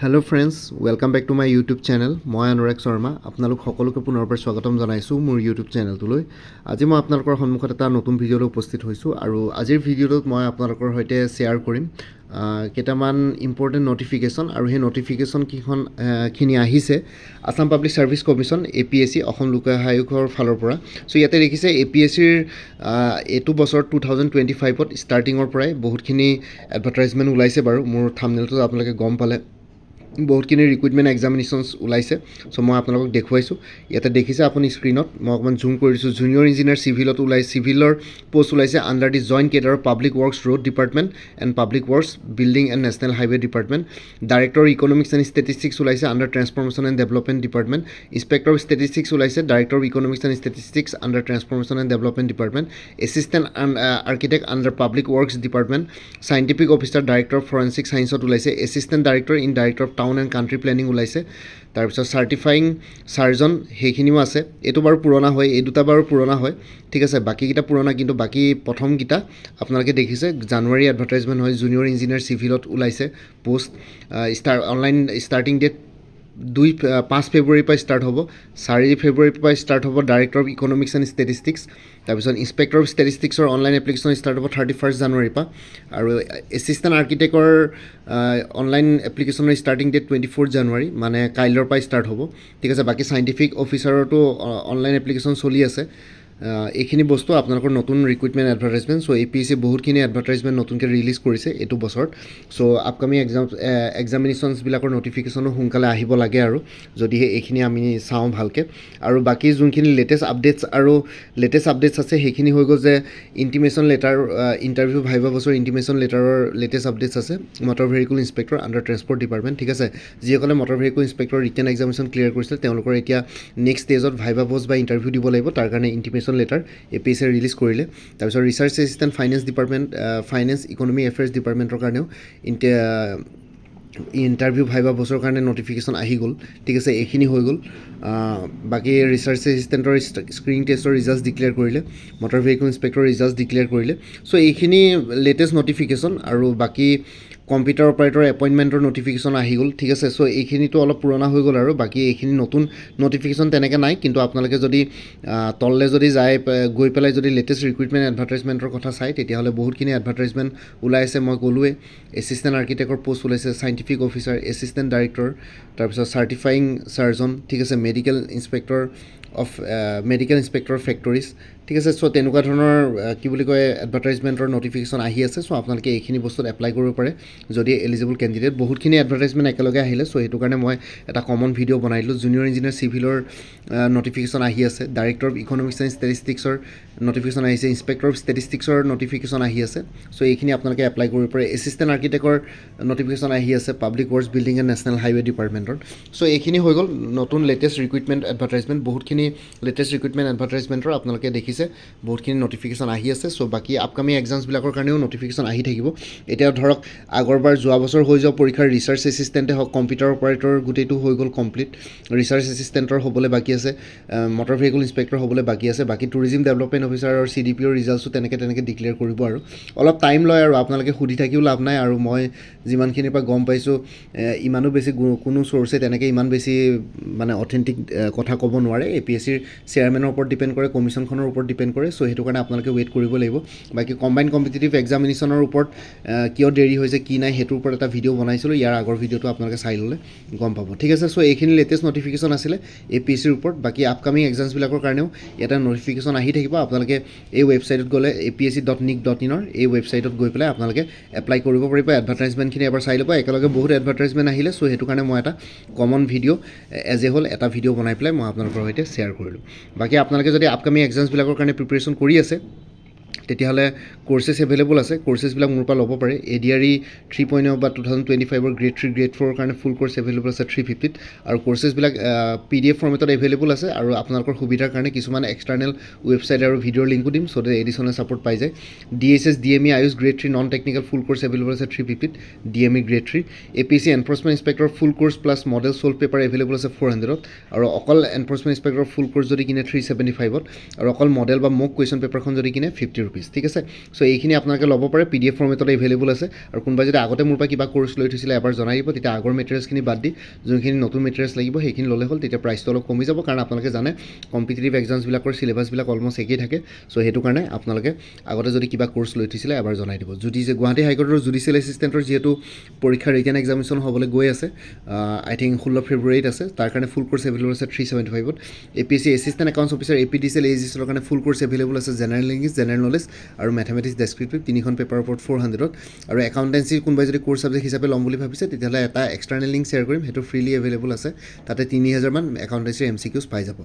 Hello' friends, welcome back to my YouTube channel. মই অনুৰাগ শৰ্মা আপোনালোক সকলোকে পুনৰবাৰ স্বাগতম জনাইছোঁ মোৰ ইউটিউব চেনেলটোলৈ। আজি মই আপোনালোকৰ সন্মুখত এটা নতুন ভিডিঅ'লৈ উপস্থিত হৈছোঁ আৰু আজিৰ ভিডিঅ'টোত মই আপোনালোকৰ সৈতে শ্বেয়াৰ কৰিম কেইটামান ইম্পৰ্টেণ্ট নটিফিকেশ্যন আৰু সেই নটিফিকেশ্যনখিনি আহিছে Assam public service commission APSC Assam লোক সেৱা আয়োগৰ ফালৰ পৰা। চ' ইয়াতে দেখিছে APSCৰ এইটো বছৰ 2025ত ষ্টাৰ্টিঙৰ পৰাই বহুতখিনি এডভাৰটাইজমেণ্ট ওলাইছে বাৰু। মোৰ থাম্বনেইলটো আপোনালোকে গম পালে বহুতখিনি ৰিক্ৰুইটমেণ্ট এক্সামিনেশ্যনছ ওলাইছে। চ' মই আপোনালোকক দেখুৱাইছোঁ। ইয়াতে দেখিছে আপুনি স্ক্ৰীণত, মই অকণমান জুম কৰি দিছোঁ। জুনিয়ৰ ইঞ্জিনিয়াৰ চিভিলত চিভিলৰ পষ্ট ওলাইছে under the joint cadre public works road department and public works building and national highway department. Director economics and statistics ওলাইছে under transformation and development department. Inspector of statistics ওলাইছে director of economics and statistics under transformation and development department. Assistant architect under public works department. Scientific officer director of forensic ছায়েন্সত ওলাইছে। Assistant director in director of town and country planning ওলাইছে। তাৰপিছত চাৰ্টিফাইং surgeon সেইখিনিও আছে। এইটো বাৰু পুৰণা হয়, এই দুটা বাৰু পুৰণা হয়, ঠিক আছে। বাকীকেইটা পুৰণা, কিন্তু বাকী প্ৰথমকেইটা আপোনালোকে দেখিছে জানুৱাৰী এডভাৰটাইজমেণ্ট হয়। জুনিয়ৰ ইঞ্জিনিয়াৰ চিভিলত ওলাইছে পষ্ট। অনলাইন ষ্টাৰ্টিং ডেট 5 ফেব্ৰুৱাৰীৰ পৰা ষ্টাৰ্ট হ'ব। 4 ফেব্ৰুৱাৰীৰ পৰা ষ্টাৰ্ট হ'ব director of economics and statistics. তাৰপিছত ইন্সপেক্টৰ অফ ষ্টেটিষ্টিক্সৰ অনলাইন এপ্লিকেশ্যন ষ্টাৰ্ট হ'ব 31 জানুৱাৰীৰ পৰা। আৰু এছিষ্টেণ্ট আৰ্কিটেক্টৰ অনলাইন এপ্লিকেশ্যনৰ ষ্টাৰ্টিং ডেট 24 জানুৱাৰী, মানে কাইলৈৰ পৰা ষ্টাৰ্ট হ'ব, ঠিক আছে। বাকী চাইণ্টিফিক অফিচাৰতো অনলাইন এপ্লিকেশ্যন চলি আছে। এইখিনি বস্তু আপোনালোকৰ নতুন ৰিক্ৰুইটমেণ্ট এডভাৰটাইজমেণ্ট। চ' APSC বহুতখিনি এডভাৰটাইজমেণ্ট নতুনকৈ ৰিলিজ কৰিছে এইটো বছৰত। চ' আপকামিং এক্সামিনেশ্যনছবিলাকৰ নটিফিকেশ্যনো সোনকালে আহিব লাগে আৰু যদিহে এইখিনি আমি চাওঁ ভালকৈ। আৰু বাকী যোনখিনি লেটেষ্ট আপডেটছ আছে সেইখিনি হৈ গ'ল যে ইণ্টিমেশ্যন লেটাৰ, ইণ্টাৰভিউ ভাইভা বছৰ ইণ্টিমেশ্যন লেটাৰৰ লেটেষ্ট আপডেটছ আছে। Motor vehicle inspector under transport department, ঠিক আছে। যিসকলে motor vehicle inspector written examination clear কৰিছিল তেওঁলোকৰ এতিয়া নেক্সট ষ্টেজত ভাইভা পোষ্ট বা ইণ্টাৰভিউ দিব লাগিব। তাৰ কাৰণে ইণ্টিমেশ্যন লেটাৰ APSC ৰিলিজ কৰিলে। তাৰপিছত research assistant finance department, finance economy affairs ডিপাৰ্টমেণ্টৰ কাৰণেও ইণ্টাৰভিউ ভাইভা বছৰৰ কাৰণে নটিফিকেশ্যন আহি গ'ল, ঠিক আছে। এইখিনি হৈ গ'ল। বাকী ৰিচাৰ্চ এছিষ্টেণ্টৰ স্ক্ৰিনিং টেষ্টৰ ৰিজাল্ট ডিক্লেয়াৰ কৰিলে। Motor vehicle inspector result declare কৰিলে। চ' এইখিনি লেটেষ্ট নটিফিকেশ্যন। আৰু বাকী কম্পিউটাৰ অপাৰেটৰ এপইণ্টমেণ্টৰ নটিফিকেশ্যন আহি গ'ল, ঠিক আছে। চ' এইখিনিতো অলপ পুৰণা হৈ গ'ল আৰু বাকী এইখিনি নতুন নটিফিকেশ্যন তেনেকৈ নাই। কিন্তু আপোনালোকে যদি তললৈ যদি গৈ পেলাই যদি লেটেষ্ট ৰিক্ৰুইটমেণ্ট এডভাৰটাইজমেণ্টৰ কথা চায় তেতিয়াহ'লে বহুতখিনি এডভাৰটাইজমেণ্ট ওলাই আছে। মই ক'লোৱেই এছিষ্টেণ্ট আৰ্কিটেক্টৰ পষ্ট ওলাইছে, চাইণ্টিফিক অফিচাৰ, এছিষ্টেণ্ট ডাইৰেক্টৰ, তাৰপিছত চাৰ্টিফাইং চাৰ্জন, ঠিক আছে, মেডিকেল ইন্সপেক্টৰ ফেক্টৰিজ, ঠিক আছে। চ' তেনেকুৱা ধৰণৰ কি বুলি কয় এডভাৰটাইজমেণ্টৰ নটিফিকেশ্যন আহি আছে। চ' আপোনালোকে এইখিনি বস্তুত এপ্লাই কৰিব পাৰে যদি এলিজিবল কেণ্ডিডেট। বহুতখিনি এডভাৰটাইজমেণ্ট একেলগে আহিলে, চ' সেইটো কাৰণে মই এটা কমন ভিডিঅ' বনাই দিলোঁ। জুনিয়ৰ ইঞ্জিনিয়াৰ চিভিলৰ নটিফিকেশ্যন আহি আছে। ডাইৰেক্টৰ অফ ইকনমিক্স এণ্ড ষ্টেটিষ্টিক্সৰ নটিফিকেশ্যন আহিছে। ইন্সপেক্টৰ অফ ষ্টেটিষ্টিক্সৰ নটিফিকেশ্যন আহি আছে। চ' এইখিনি আপোনালোকে এপ্লাই কৰিব পাৰে। এছিষ্টেণ্ট আৰ্কিটেক্টৰ নটিফিকেশ্যন আহি আছে public works building and national highway ডিপাৰ্টমেণ্টৰ। চ' এইখিনি হৈ গ'ল নতুন লেটেষ্ট ৰিক্ৰুইটমেণ্ট এডভাৰটাইজমেণ্ট। বহুতখিনি লেটেষ্ট ৰিক্ৰুইটমেণ্ট এডভাৰটাইজমেণ্টৰ আপোনালোকে দেখিছে বহুতখিনি নটিফিকেশ্যন আহি আছে। চ' বাকী আপকামিং এক্সামছবিলাকৰ কাৰণেও নটিফিকেশ্যন আহি থাকিব। এতিয়া ধৰক আগৰবাৰ যোৱা বছৰ হৈ যোৱা পৰীক্ষাৰ ৰিচাৰ্চ এছিষ্টেণ্টে হওক, কম্পিউটাৰ অপাৰেটৰ গোটেইটো হৈ গ'ল কমপ্লিট। ৰিচাৰ্চ এছিষ্টেণ্টৰ হ'বলৈ বাকী আছে, মটৰ ভেহিকুল ইন্সপেক্টৰ হ'বলৈ বাকী আছে। বাকী টুৰিজিম ডেভেলপমেণ্ট অফিচাৰ আৰু CDPOৰ ৰিজাল্টছো তেনেকৈ ডিক্লেয়াৰ কৰিব আৰু অলপ টাইম লয়। আৰু আপোনালোকে সুধি থাকিও লাভ নাই। আৰু মই যিমানখিনিৰ পৰা গম পাইছোঁ ইমানো বেছি কোনো চ'ৰ্চে তেনেকৈ ইমান বেছি মানে অথেণ্টিক কথা ক'ব নোৱাৰে। APSCৰ চেয়াৰমেনৰ ওপৰত ডিপেণ্ড কৰে, কমিশ্যনখনৰ ওপৰত ডিপেণ্ড কৰে। চ' সেইটো কাৰণে আপোনালোকে ৱেইট কৰিব লাগিব। বাকী কম্বাইণ্ড কম্পিটিটিভ এক্সামিনেশ্যনৰ ওপৰত কিয় দেৰি হৈছে কি নাই সেইটোৰ ওপৰত এটা ভিডিঅ' বনাইছিলোঁ। ইয়াৰ আগৰ ভিডিঅ'টো আপোনালোকে চাই ল'লে গম পাব, ঠিক আছে। চ' এইখিনি লেটেষ্ট নটিফিকেশ্যন আছিলে APSCৰ ওপৰত। বাকী আপকামিং এক্সামছবিলাকৰ কাৰণেও এটা নটিফিকেশ্যন আহি থাকিব। আপোনালোকে এই ৱেবছাইটত গ'লে apsc.nic.in এই ৱেবছাইটত গৈ পেলাই আপোনালোকে এপ্লাই কৰিব পাৰিব। এডভাৰটাইজমেণ্টখিনি এবাৰ চাই ল'ব। একেলগে বহুত এডভাৰটাইজমেণ্ট আহিলে। চ' সেইটো কাৰণে মই এটা কমন ভিডিঅ' এজ এ হ'ল এটা ভিডিঅ' বনাই পেলাই মই আপোনালোকৰ সৈতে শ্বেয়াৰ কৰিলোঁ। বাকী আপোনালোকে যদি আপকামিং এক্সামছবিলাকৰ কাৰণে প্ৰিপেৰেশ্যন কৰি আছে তেতিয়াহ'লে কোৰ্চেছ এভেইলেবল আছে। কোৰ্চেছবিলাক মোৰ পৰা ল'ব পাৰে। ADRE 3.0 বা 2025ৰ গ্ৰেড 3 গ্ৰেড 4ৰ কাৰণে ফুল কোৰ্চ এভেইলেবল আছে 350ত। আৰু কোৰ্চেছবিলাক PDF ফৰ্মেটত এভেইলেবল আছে। আৰু আপোনালোকৰ সুবিধাৰ কাৰণে কিছুমান এক্সটাৰ্নেল ৱেবছাইট আৰু ভিডিঅ'ৰ লিংকো দিম, চ' ডেট এডিশ্যনেল ছাপৰ্ট পাই যায়। DSS DME AYUSH grade 3 non technical full course available আছে 350ত। DME গ্ৰেড 3 APSC enforcement inspector full course plus model solve paper available আছে 400ত। আৰু অকল এনফৰ্চমেণ্ট ইন্সপেক্টৰ ফুল কোৰ্চ যদি কিনে 375ত। আৰু অকল মডেল বা মক কুৱেশ্যন পেপাৰখন যদি কিনে 50 180 rupees ঠিক আছে সো এইখিনি আপোনালোকে ল'ব পাৰে PDF ফৰ্মেটত এভেইলেবল আছে আৰু কোনোবাই যদি আগতে মোৰ পৰা কিবা কোৰ্চ লৈ থৈছিলে এবাৰ জনাই দিব তেতিয়া আগৰ মেটেৰিয়েলছখিনি বাদ দি যোনখিনি নতুন মেটেৰিয়েলছ লাগিব সেইখিনি ল'লে হ'ল তেতিয়া প্ৰাইচটো অলপ কমি যাব কাৰণ আপোনালোকে জানে কম্পিটিটিভ এক্সামছবিলাকৰ চিলেবাছবিলাক অলমষ্ট একেই থাকে চ' সেইটো কাৰণে আপোনালোকে আগতে যদি কিবা কোৰ্চ লৈ থৈছিলে এবাৰ জনাই দিব যদি যে গুৱাহাটী হাইকোৰ্টৰ জুডিচিয়েল এছিষ্টেণ্টৰ যিহেতু পৰীক্ষা ৰিটেন এক্সামিনেশ্যন হ'বলৈ গৈ আছে আই থিংক 16 ফেব্ৰুৱাৰীত আছে তাৰ কাৰণে ফুল কোৰ্চ এভেইলেবল আছে 375ত APSC assistant accounts officer APDCL AGCৰ কাৰণে ফুল কোৰ্চ এভেইলেবল আছে জেনেৰেল ইংলিছ জেনেৰেল নলেজ আৰু মেথমেটিক্স ডেছক্ৰিপটিভ তিনিখন পেপাৰৰ ওপৰত 400ত আৰু একাউণ্টেঞ্চি কোনোবাই যদি কোৰ্চ ছাবজেক্ট হিচাপে ল'ম বুলি ভাবিছে তেতিয়াহ'লে এটা এক্সটাৰ্নেল লিংক শ্বেয়াৰ কৰিম সেইটো ফ্ৰীলি এভেইলেবল আছে তাতে 3000 মান একাউণ্টেঞ্চিৰ MCQs পাই যাব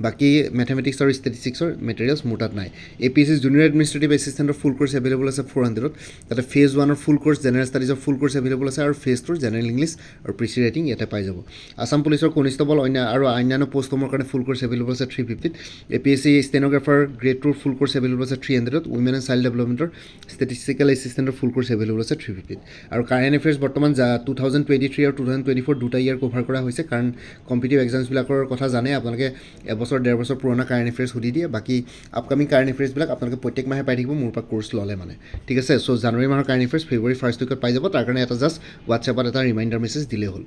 বাকী মেথমেটিক্স আৰু ষ্টেটিষ্টিক্সৰ মেটেৰিয়েলছ মোৰ তাত নাই APSC junior administrative এছিষ্টেণ্টৰ full course available আছে 400ত তাতে ফেজ 1ৰ ফুল কোৰ্চ জেনেৰেল ষ্টাডিজৰ ফুল কোৰ্চ এভেইলেবল আছে আৰু ফেজ 2ৰ জেনেৰেল ইংলিছ আৰু প্ৰিচি ৰাইটিং ইয়াতে পাই যাব আছাম পুলিচৰ কনিষ্টেবল আৰু অন্যান্য পষ্টসমূহৰ কাৰণে ফুল কোৰ্চ এভেইলেবল আছে 350ত APSC ষ্টেনোগ্ৰাফাৰ গ্ৰেড 2ৰ ফুল কোৰ্চ এভেইলেবল আছে 300ত উইমেন এণ্ড চাইল্ড ডেভেলপমেণ্টৰ ষ্টেটিষ্টিকেল এছিষ্টেণ্টৰ ফুল কোৰ্চ এভেইলেবল আছে 350ত আৰু কাৰেণ্ট এফেয়াৰ্ছ বৰ্তমান 2023 আৰু 2024 দুটা ইয়াৰ কভাৰ কৰা হৈছে কাৰণ কম্পিটিটিভ এক্সামছবিলাকৰ কথা জানে আপোনালোকে এবছৰ ডেৰ বছৰ পুৰণা কাৰেণ্ট এফেয়াৰ্ছ সুধি দিয়ে বাকী আপকামিং কাৰেণ্ট এফেয়াৰ্ছবিলাক আপোনালোকে প্ৰত্যেক মাহে পাই থাকিব মোৰ পৰা কোৰ্চ ল'লে মানে ঠিক আছে চ' জানুৱাৰী মাহৰ কাৰেণ্ট এফেয়াৰ্ছ ফেব্ৰুৱাৰী 1st উইকত পাই যাব তাৰ কাৰণে এটা জাষ্ট হোৱাটছএপত এটা ৰিমাইণ্ডাৰ মেছেজ দিলেই হ'ল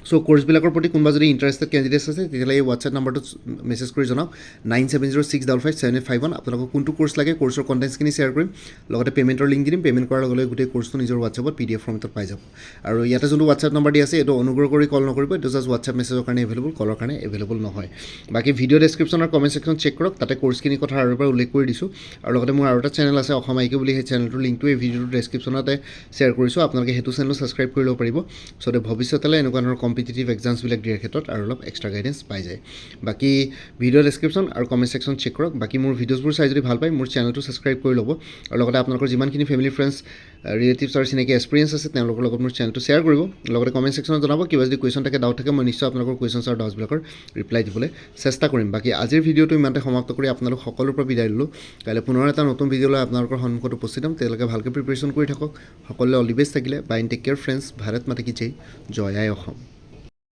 চ' কোৰ্চবিলাকৰ প্ৰতি কোনোবা যদি ইণ্টাৰেষ্টেড কেণ্ডিডেটছ আছে তেতিয়াহ'লে এই হোৱাটছএপ নাম্বাৰটোত মেছেজ কৰি জনাওক 9706557851 আপোনালোকক কোনটো কোৰ্চ লাগে কোৰ্চৰ কণ্টেণ্টছখিনি শ্বেয়াৰ কৰিম লগতে পে'মেণ্টৰ লিংক দি দিম পে'মেণ্ট কৰাৰ লগে লগে গোটেই কোৰ্চটো নিজৰ হোৱাটছএপত PDF ফৰ্মেটত পাই যাব আৰু ইয়াতে যোনটো হোৱাটছএপ নাম্বাৰ দি আছে এইটো অনুগ্ৰহ কৰি কল নকৰিব এইটো জাষ্ট হোৱাটছএপ মেছেজৰ কাৰণে এভেইলেবল কলৰ কাৰণে এভেইলেবল নহয় বাকী ভিডিঅ' ডেছক্ৰিপশ্যনৰ কমেণ্ট ছেকশ্যন চেক কৰক তাতে কোৰ্চখিনিৰ কথা আৰু এবাৰ উল্লেখ কৰি দিছোঁ আৰু লগতে মোৰ আৰু এটা চেনেল আছে অসম আইকিউ বুলি সেই চেনেলটোৰ লিংকটো এই ভিডিঅ'টোৰ ডেছক্ৰিপশ্যনতে শ্বেয়াৰ কৰিছোঁ আপোনালোকে সেইটো চেনেলো ছাবস্ক্ৰাইব কৰি ল'ব পাৰিব চ' ভৱিষ্যতলৈ এনেকুৱা ধৰণৰ কম্পিটিটিভ এক্সামছবিলাক দিয়াৰ ক্ষেত্ৰত আৰু অলপ এক্সট্ৰা গাইডেঞ্চ পাই যায় বাকী ভিডিঅ' ডেছক্ৰিপশ্যন আৰু কমেণ্ট ছেকশ্যন চেক কৰক বাকী মোৰ ভিডিঅ'ছবোৰ চাই যদি ভাল পায় মোৰ চেনেলটো ছাবস্ক্ৰাইব কৰি ল'ব আৰু লগতে আপোনালোকৰ যিমানখিনি ফেমিলি ফ্ৰেণ্ডছ ৰিলেটিভছ আৰু চিনাকি এক্সপিৰিয়েঞ্চ আছে তেওঁলোকৰ লগত মোৰ চেনেলটো শ্বেয়াৰ কৰিব লগতে কমেণ্ট ছেকশ্যনত জনাব কিবা যদি কুৱেশ্যন থাকে ডাউট থাকে মই নিশ্চয় আপোনালোকৰ কুৱেশ্যনছ আৰু ডাউটছবিলাকৰ ৰিপ্লাই দিবলৈ চেষ্টা কৰিম বাকী আজিৰ ভিডিঅ'টো ইমানতে সমাপ্ত কৰি আপোনালোক সকলোৰ পৰা বিদায় দিলোঁ কাইলৈ পুনৰ এটা নতুন ভিডিঅ' লৈ আপোনালোকৰ সন্মুখত উপস্থিত হ'ম তেওঁলোকে ভালকৈ প্ৰিপেৰেশ্যন কৰি থাকক সকলোৱে অল দি বেষ্ট থাকিলে bye take care friends Bharat মাতা কি জয় জয় আই অসম